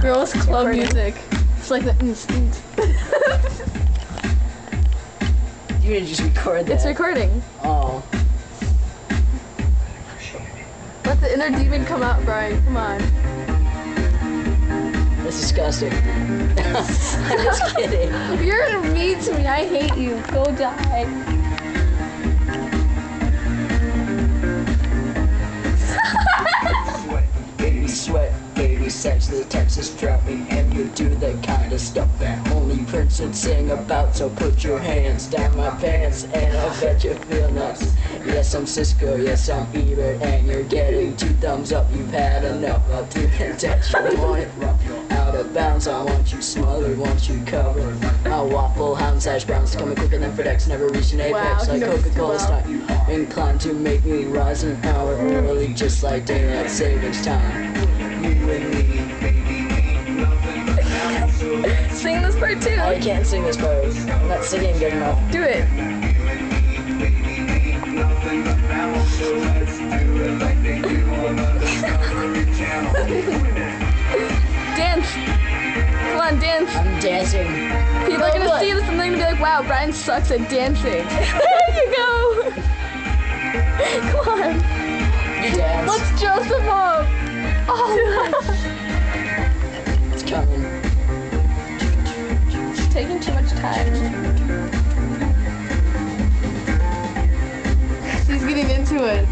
Girls club music. It's like the You didn't just record that. It's recording. Oh. Let the inner demon come out, Brian. Come on. That's disgusting. I'm just kidding. You're mean to me. I hate you. Go die. Sweat, baby sex, the Texas dropping, and you do the kind of stuff that only Prince would sing about. So put your hands down my pants, and I bet you feel nuts. Yes, I'm Cisco, yes, I'm Ebert, and you're getting 2 thumbs up. You've had enough. I'll do it that you want it out of bounds. I want you smothered, want you covered. I'll waffle, hound slash browns coming quicker than FedEx, never reach an apex. Wow, Like Coca-Cola's not inclined to make me rise an hour early, just like daylight savings time. Sing this part too. I can't sing this part. I'm not singing good enough. Do it. Dance. Come on, dance. I'm dancing. People are gonna see this and they're gonna be like, wow, Brian sucks at dancing. There you go. Come on. You dance. Let's dress him up. Oh. It's coming. It's taking too much time. He's getting into it.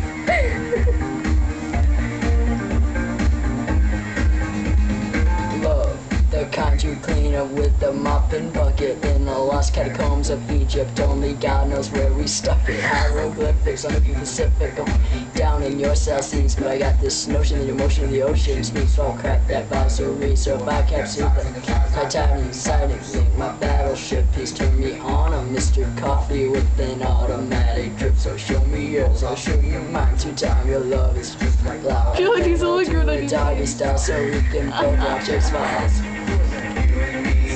Love, the kind you clean up with the mop and bucket in the lost catacombs of Egypt. Only God knows where we stuck it. Hieroglyphics on the Pacific. I'm down in your South Seas, but I got this notion that emotion of the ocean speaks all crap that visory. So if I capture the Titanium sighting, my battleship, please turn me on. I'm Mr. Coffee with an automatic drip. So show me yours, I'll show you mine. 2 times your love is just like lava. I feel like he's only good at doggy style, so we can both watch X-Files.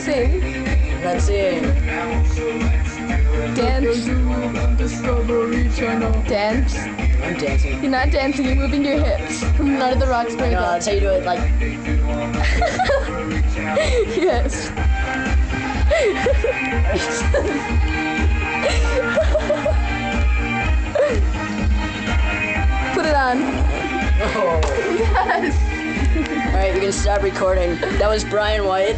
Sing. Let's sing. Dance. Dance. I'm dancing. You're not dancing, you're moving your hips. None of the rocks break No, up. that's how you do it, like... Yes. Put it on. Oh. Yes. Alright, we can stop recording. That was Brian White.